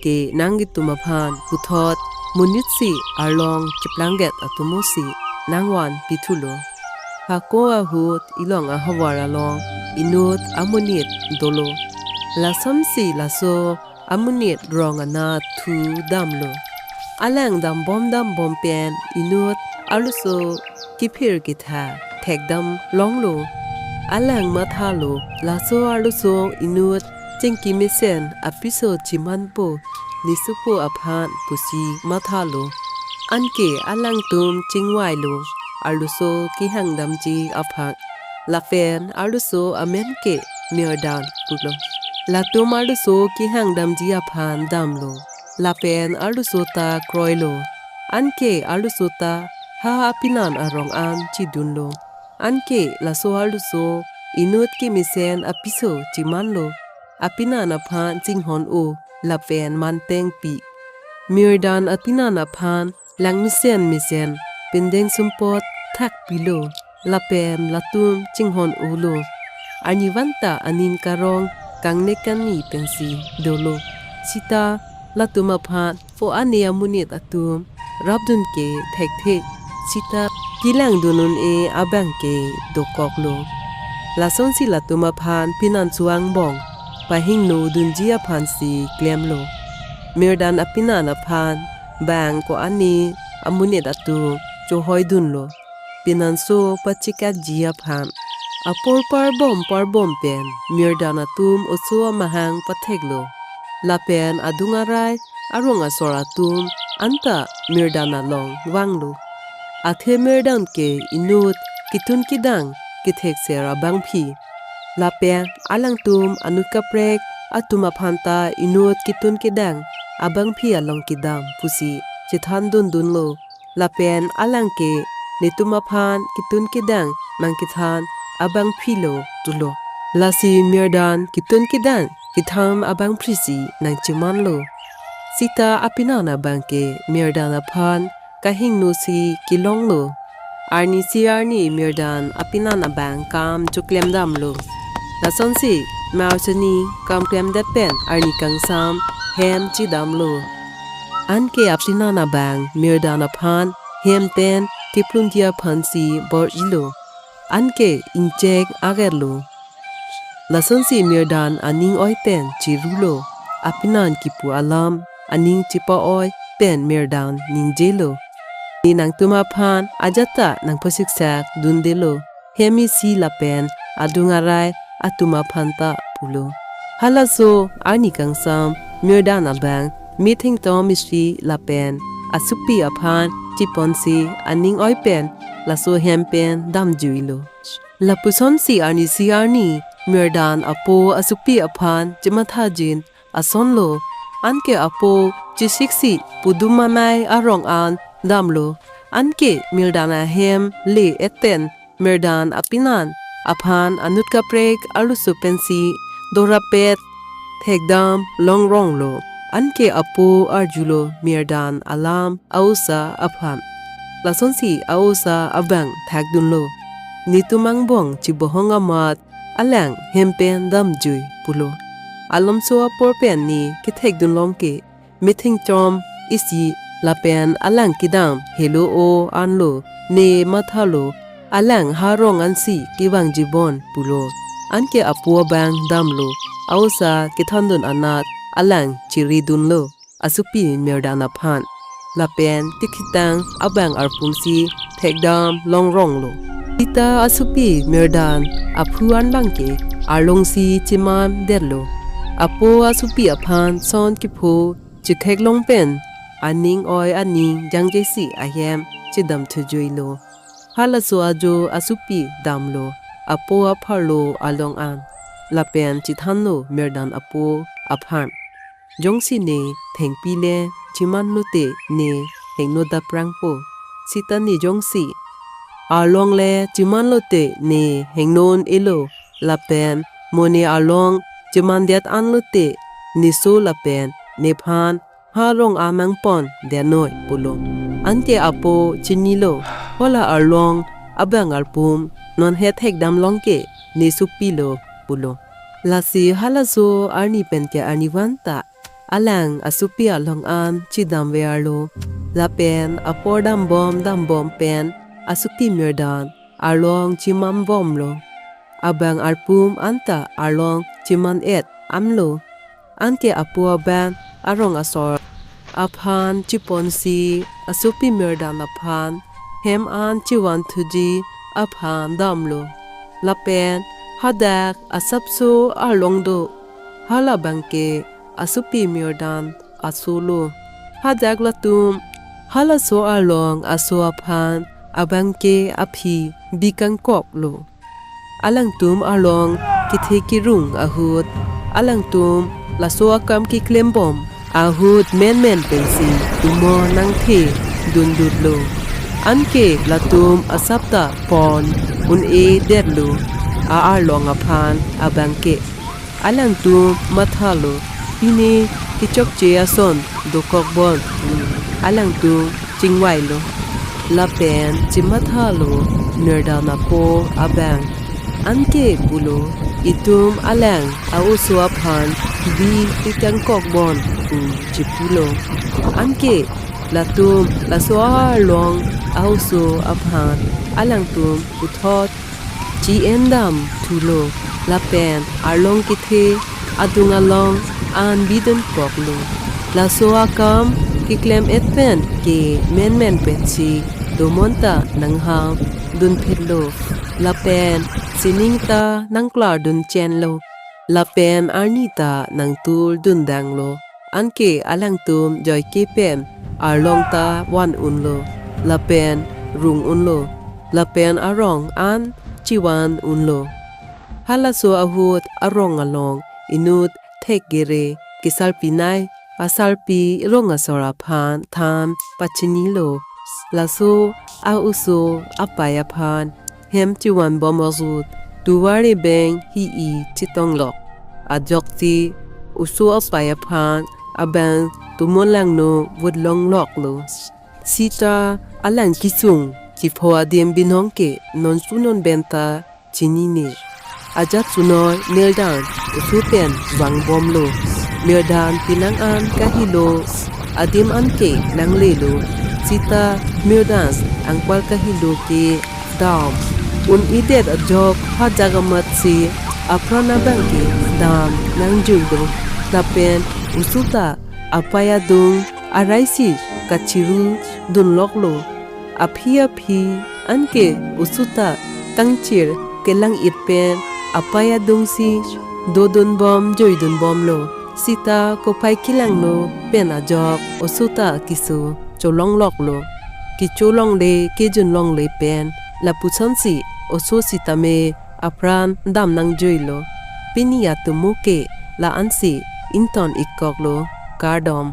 เกนังกิตุมาพานกุทอดมุนิตสิอาลองจิปลังเกตอตุโมสินางวันปิทุโลฮาโกอาฮูดอีลองอาฮวาราลองอินูดอามุนิตโดโลลาซัมสิลาโซอามุนิตรองอนาทูดัมโลอาแรงดัมบอมเปียนอินูดอาลุโซกิพิรกิทาแทกดัมลองโลอาแรงมาทาโลลาโซอาลุโซอินูดจิงกิมิเซนอพิโซจิมันโปนิสุโปอพานปุซีมาทาโลอันเกอาลังตุมจิงไวโลอาลุโซกิหังดัมจีอพักลาเฟนอาลุโซอเมนเกเมียดานปุโลลาตุมอาลุโซกิหังดัมจีอพานดัมโลลาเฟนอาลุโซตาครอยโลอันเกอาลุโซตาฮาอภินันอารองอันจิดุนโลอันเกลาโซอาลุโซอินุดกิมิเซนอพิโซจิมันโลอภินันอพานจิงฮอนโอลาเฟนมันเตงปีเมียดานอภินันอพานหลังมิเซนเป็นเดงสุมปอดทักปิโลลาเปมลาตุมจิงฮอนโอโลอานิวันตาอานินการองกังเนกันนีเป็นสีโดโลสิตาลาตุมาพานโฟอาเนียมุนิตอตุมรับดุนเกแทกเทสิตากิลังดุนุนเออาบังเกดกอกโลลาซอนสิลาตุมาพานพินันสวงบองไปหิงโนดุนจีอาพานสีเกลียมโลเมียดานอภินันอพานแบงก็อันนี้อามุนิตอตุมโจหอยดุนโลปินันโซปัจจิกัดจีอาพานอปอร์ปาร์บอมเป็นเมียดานอตุมอซัวมาหังปัทเทกโลลาเป็นอดุงอะไรอารมณ์อสระตุมอันตะเมียดานลองวังโลอาเทเมียดันเกอินูดกิตุนกิดังกิเทกเสราบังพีลาเป็นอาลังตุมอนุกะเปรกอาตุมาพันตาอินูดกิตุนกิดังอาบังพีอาลองกิดามพุสีจิทันดุนโลลาเป็นอาลังเกเนตุมาพานกิตุนกิดังมังกิทานอาบังพีโลตุโลลาซีเมียดานกิตุนกิดังกิทามอาบังพริสีนังจิมันโลสิตาอภินานาบังเกเมียดานอพานกะหิงนูซีกิลองโลอาร์นีซีอาร์นีเมียดานอภินานาบังกามจุกเลมดัมโลลาซอนซีมาอชนีกามเคลมเดเป็นอาร์นีกังซามเฮมจิดัมโลอันเกอภินานาบังเมียดานอพานเฮมเป็นกิปลุนเทียพันซีบอร์จิโลอันเกอินเจกอาเกโลลาซอนซีเมียดานอานิงอ้อยเป็นจิรุโลอภินานกิปูอาลามอานิงจิปอ้อยเป็นเมียดานนินเจโลนี่นางตุมาพานอาจัตตะนางพสิกแซกดุนเดโลเฮมิซีลาเป็นอาดุงอะไรอาตุมาพันตะปุโลฮัลโซอานิกังซามเมียดานอาบังมีทิงตอมิสรีลาเป็นอาสุปีอาพานจิปอนซีอานิงอ้อยเป็นลาโซเฮมเป็นดัมจุยโลลาปุซอนซีอานิซีอานีเมียดานอาโปอาสุปีอาพานจิมาทาจินอาซอนโลอันเกอโปจิสิกซีปุดุมาไมอารองอันดัมโลอันเกมิลดานาเฮมเลเอเตนเมิลดานอภินันอพานอนุตกะเปรกอาลุสุเป็นซีโดราเปตเทกดามลองรองโลอันเกอโปอาร์จูโลเมิลดานอลามอาอุซาอพันลาซอนซีอาอุซาอบังแทกดุนโลนิตุมังบองจิบหงอามาดอแหลงเฮมเป็นดัมจุยปุโลอารมณ์ซัวปอร์เป็นนี้กิเทกดุนลองเกมิทิงจอมอิซีลาเป็นอลังกิดามเฮโลโออันโลเนมาทาโลอลังฮารองอันซีกิวังจิบอนปุโลอันเกอปัวบังดัมโลอาอุซากิทันดุนอนาตอลังจิริดุนโลอสุปีเมียดานาพันลาเป็นติคิตังอบังอาร์ปุมซีเทกดามลองรองโลติตาอสุปีเมียดานอพูอันบังเกอาลงซีจิมามเดดโลอโปอาสุปีอพันซอนกิโพจิเคกลงเป็นอานิงออยอานิงจังเจสีอาเฮมจิดัมทจุยโลฮัลโซอาโจอาสุปีดัมโลอโปอาพาโลอาลองอันลาเป็นจิทันโลเมียดันอโปอาพันจงสิเนเทงปีเลจิมันโนเตเนเฮงโนดาปรังโปสิตันนิจงสีอาลองเลจิมันโลเตเนเฮงโนนเอโลลาเป็นโมเนอาลองจิมันเดียดอันโลเตนิโซลาเป็นเนพานฮารองอามังปอนเดนอยปุโลอันเตอโปชินิโลฮอลาอาลองอบังอาปุมนอนเฮเทกดัมลองเกนิสุปิโลปุโลลาซีฮัลโซอาร์นีเป็นเตอาร์นีวันตา alang asupia long an chidam wearlo la pen apor dam bom pen asupi merdan arlong chimam bom lo abang arpum anta arlong chiman et amlo anke apua ban arong asor aphan chiponsi asupi merdan aphan hem an chiwan thuji aphan damlo la pen hadak asapso arlong do hala bangke asupi merdan asulo hadak latum hala so arlong aso aphan abangke aphi bikang kop lo alang tum arlong kithe kirung ahut alang tum la so akam ki klembom ahut men pensi tumo nang the dundut lo anke latum asapta pon un e derlo a arlong aphan abangke alang tum mathalo ini kichok che ason dokok bon alang tum chingwai lo la pen chimathalo nerdana po abang anke bulo itum alang auso aphan bi tikang kok bon chipulo anke latum laswa long auso aphan alang tum uthot chi endam thulo la pen arlong kithe adunga long an biden koklo la soa kam kiklem et pen ke men pensi domonta nangham dun phitlo la pen siningta nangklar dun chenlo la pen arnita nangtul dun danglo anke alang tum joy ke pen arlong ta wan unlo la pen rung unlo la pen arong an chiwan unlo hala so ahut arong along inut thek gere kisal pinai asalpi ronga sora phan tham pachini lo laso a uso apaya phan hem chiwan bomozut duware beng hi I chitong lok ajokti uso apaya phan abang tumolang no wudlong lok lo sita alang kisung chiphoa dem binong ke non sunon benta chinini ajat sunoy neldan usupen wang bomlo neldan pinang an kahilo adim anke nanglelo sita meldans angkwal kahilo ke dam un idet ajok hajagamat si aprana bangke dam nangjudo tapen usuta apaya dung araisi kachiru dunloklo aphi anke usuta tangchir kelang itpen apaya dungsi dodun bom joydun bom lo sita kopai kilang lo pen ajok usuta kisu cholong lok lo kicholong le kejun long le pen la puchansi oso sitame apran dam nang joylo pinia tumuke la ansi inton ikok lo kardom